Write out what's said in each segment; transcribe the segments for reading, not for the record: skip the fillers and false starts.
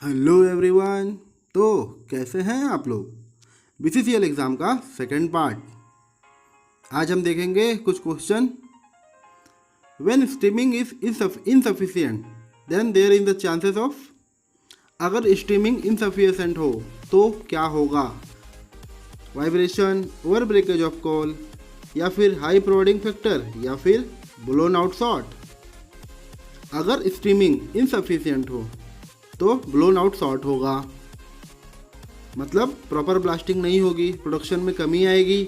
Hello everyone. तो कैसे हैं आप लोग। बीसीसीएल एग्ज़ाम का सेकंड पार्ट। आज हम देखेंगे कुछ question. When streaming is insufficient then there in the chances of. अगर स्ट्रीमिंग इनसफिशिएंट हो तो क्या होगा। Vibration, over breakage of coal, या फिर हाई प्रोवाइडिंग फैक्टर, या फिर ब्लोन आउट शॉट। अगर स्ट्रीमिंग इनसफिशिएंट हो तो ब्लोन आउट शॉट होगा, मतलब प्रॉपर ब्लास्टिंग नहीं होगी, प्रोडक्शन में कमी आएगी।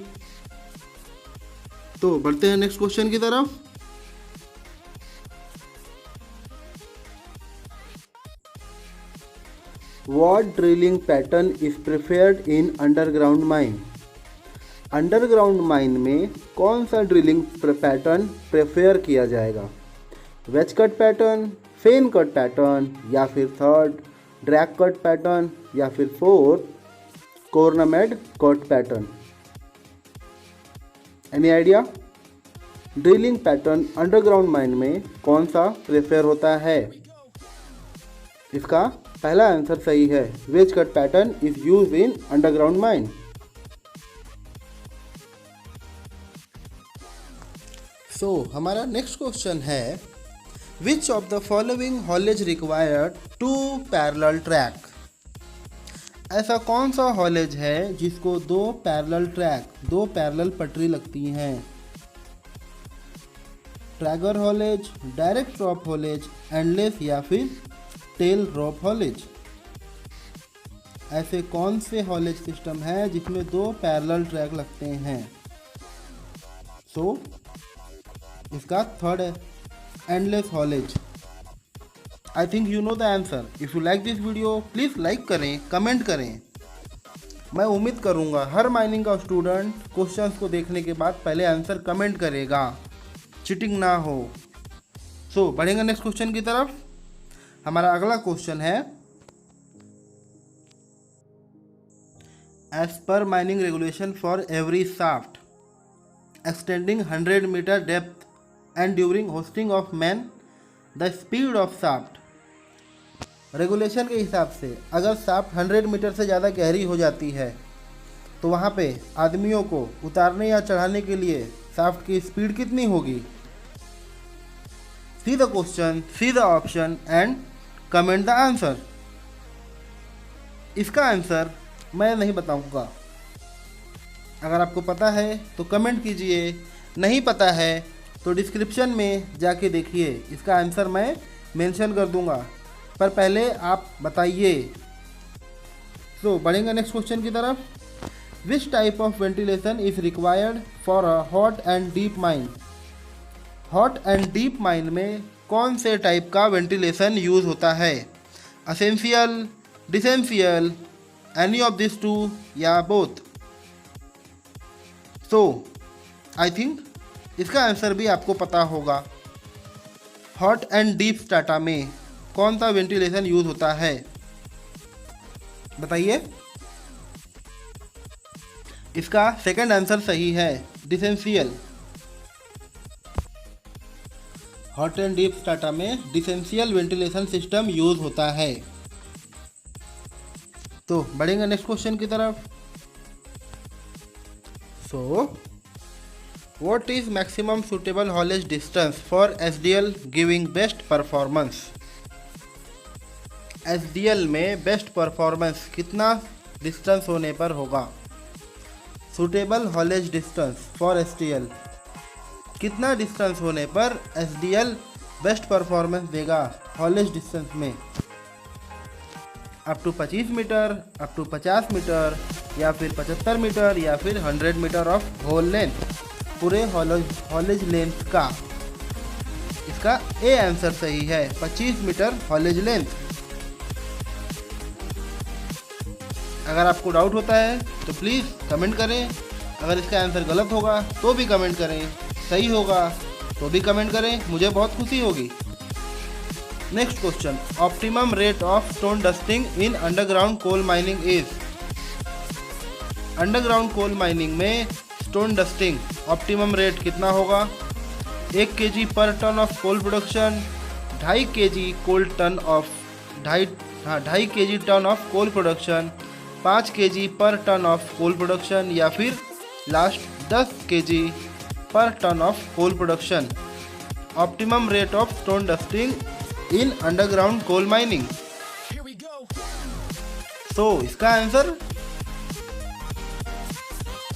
तो बढ़ते हैं नेक्स्ट क्वेश्चन की तरफ। What drilling pattern is preferred in underground mine. Underground mine में कौन सा ड्रिलिंग पैटर्न प्रेफर किया जाएगा। Wedge cut pattern, fan cut pattern, या फिर थर्ड ड्रैग कट पैटर्न, या फिर fourth coromant cut pattern. Any idea. Drilling pattern underground mine में कौन सा प्रेफर होता है। इसका पहला आंसर सही है। Wedge cut pattern is use in underground mine. हमारा नेक्स्ट क्वेश्चन है Which of the following haulage required two parallel track? ऐसा कौन सा हॉलेज है जिसको दो पैरेलल पटरी लगती हैं। Trager haulage, direct drop haulage, endless, या फिर टेल ड्रॉप हॉलेज। ऐसे कौन से हॉलेज सिस्टम है जिसमें दो पैरेलल ट्रैक लगते हैं। इसका थर्ड है endless haulage. I think you know the answer. If you like this video, please like करें, कमेंट करें। मैं उम्मीद करूँगा हर माइनिंग का स्टूडेंट क्वेश्चंस को देखने के बाद पहले आंसर कमेंट करेगा, चीटिंग ना हो। बढ़ेंगे नेक्स्ट क्वेश्चन की तरफ। हमारा अगला क्वेश्चन है as per mining regulation for every shaft extending 100 metre depth and during hosting of man the speed of shaft। Regulation के हिसाब से अगर शाफ्ट 100 मीटर से ज़्यादा गहरी हो जाती है तो वहाँ पे आदमियों को उतारने या चढ़ाने के लिए शाफ्ट की स्पीड कितनी होगी। See the question, see the option and comment the answer. इसका आंसर मैं नहीं बताऊँगा। अगर आपको पता है तो कमेंट कीजिए, नहीं पता है तो डिस्क्रिप्शन में जाके देखिए, इसका आंसर मैं मेंशन कर दूंगा, पर पहले आप बताइए। बढ़ेंगे नेक्स्ट क्वेश्चन की तरफ। Which type of ventilation is required for a hot and deep mine. Hot and deep mine में कौन से टाइप का वेंटिलेशन यूज होता है। Ascensional, descensional, any of this two, या बोथ। आई थिंक इसका आंसर भी आपको पता होगा। हॉट एंड डीप स्ट्रैटा में कौन सा वेंटिलेशन यूज होता है, बताइए। इसका सेकंड आंसर सही है, डिसेंशियल। हॉट एंड डीप स्ट्रैटा में डिसेंशियल वेंटिलेशन सिस्टम यूज होता है। बढ़ेंगे नेक्स्ट क्वेश्चन की तरफ। What is maximum suitable haulage distance for SDL giving best performance? SDL में बेस्ट परफॉर्मेंस कितना डिस्टेंस होने पर होगा। Suitable haulage distance for SDL कितना डिस्टेंस होने पर SDL बेस्ट परफॉर्मेंस देगा हॉलेज डिस्टेंस में। Up to 25 metre, up to 50 metre, या फिर 75 मीटर, या फिर 100 मीटर ऑफ होल लेंथ, पूरे हॉलेज लेंथ का। इसका ए आंसर सही है, 25 मीटर हॉलेज लेंथ। अगर आपको डाउट होता है तो प्लीज़ कमेंट करें। अगर इसका आंसर गलत होगा तो भी कमेंट करें, सही होगा तो भी कमेंट करें, मुझे बहुत खुशी होगी। Next question, optimum rate of stone dusting in underground coal mining is. Underground coal mining में स्टोन डस्टिंग ऑप्टिमम रेट कितना होगा। 1 kg पर ton of coal production, 2.5 kg coal ton of हाँ 2.5 kg ton of coal production, 5 kg पर ton of coal production, या फिर last 10 kg पर ton of coal production. Optimum rate of stone dusting in underground coal mining. तो इसका answer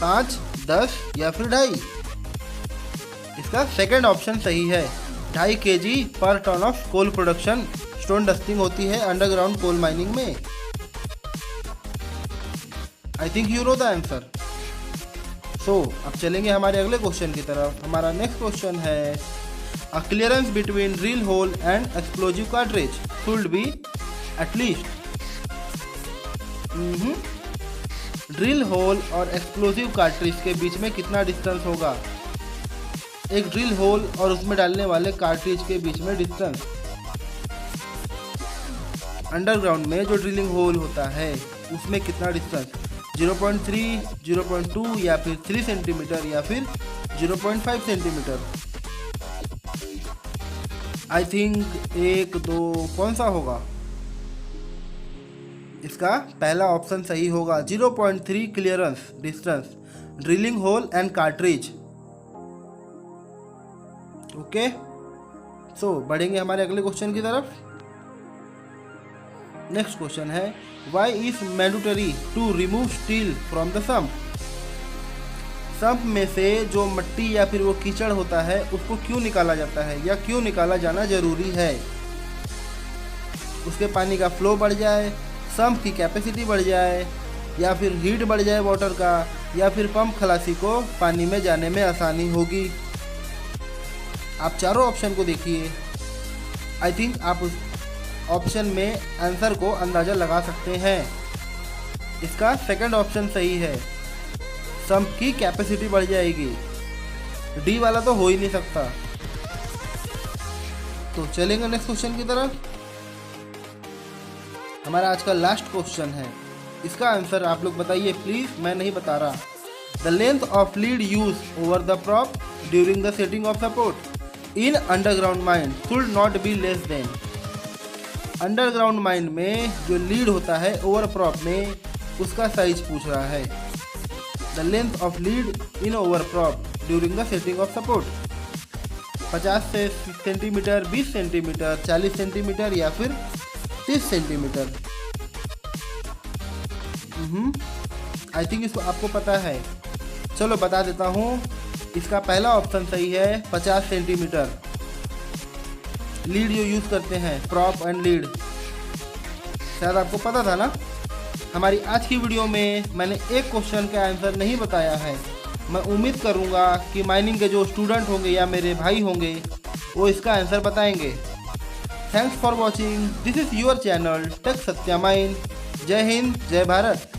5, 10 या फिर 2.5। इसका सेकंड ऑप्शन सही है। 2.5 kg पर ton of coal production stone dusting होती है अंडरग्राउंड कोल माइनिंग में। I think you know the answer. So अब चलेंगे हमारे अगले क्वेश्चन की तरफ। हमारा नेक्स्ट क्वेश्चन है, a clearance between drill hole and explosive cartridge should be at least. Drill hole और एक्सप्लोजिव कार्ट्रिज के बीच में कितना डिस्टेंस होगा? एक ड्रिल होल और उसमें डालने वाले कार्ट्रिज के बीच में डिस्टेंस, अंडरग्राउंड में जो ड्रिलिंग होल होता है उसमें कितना डिस्टेंस? 0.3, 0.2 या फिर 3 सेंटीमीटर या फिर 0.5 सेंटीमीटर। आई थिंक 1, 2 कौन सा होगा? इसका पहला ऑप्शन सही होगा, 0.3 clearance distance drilling hole and cartridge. Okay, so बढ़ेंगे हमारे अगले क्वेश्चन की तरफ। नेक्स्ट क्वेश्चन है, why is mandatory to remove steel from the sump. Sump में से जो मिट्टी या फिर वो कीचड़ होता है उसको क्यों निकाला जाता है या क्यों निकाला जाना जरूरी है? उसके पानी का फ्लो बढ़ जाए, सम्प की कैपेसिटी बढ़ जाए, या फिर हीट बढ़ जाए वाटर का, या फिर पंप खलासी को पानी में जाने में आसानी होगी। आप चारों ऑप्शन को देखिए। आई थिंक आप उस ऑप्शन में आंसर को अंदाज़ा लगा सकते हैं। इसका सेकंड ऑप्शन सही है, सम्प की कैपेसिटी बढ़ जाएगी। डी वाला तो हो ही नहीं सकता। तो चलेंगे नेक्स्ट क्वेश्चन की तरफ। हमारा आज का लास्ट क्वेश्चन है, इसका आंसर आप लोग बताइए प्लीज, मैं नहीं बता रहा। The length of lead use over the prop during the setting of support in underground mine should not be less than. Underground mine में जो लीड होता है ओवर प्रॉप में, उसका साइज पूछ रहा है। The length of lead in over prop during the setting of support 50 centimetre, 20 centimetre, 40 centimetre या फिर 30 सेंटीमीटर। आई थिंक इसको आपको पता है। चलो बता देता हूँ, इसका पहला ऑप्शन सही है, 50 सेंटीमीटर। लीड जो यूज़ करते हैं, प्रॉप एंड लीड, शायद आपको पता था ना। हमारी आज की वीडियो में मैंने एक क्वेश्चन का आंसर नहीं बताया है। मैं उम्मीद करूँगा कि माइनिंग के जो स्टूडेंट होंगे या मेरे भाई होंगे वो इसका आंसर बताएंगे। Thanks for watching, this is your channel tech Satya mine. जय हिंद, जय भारत।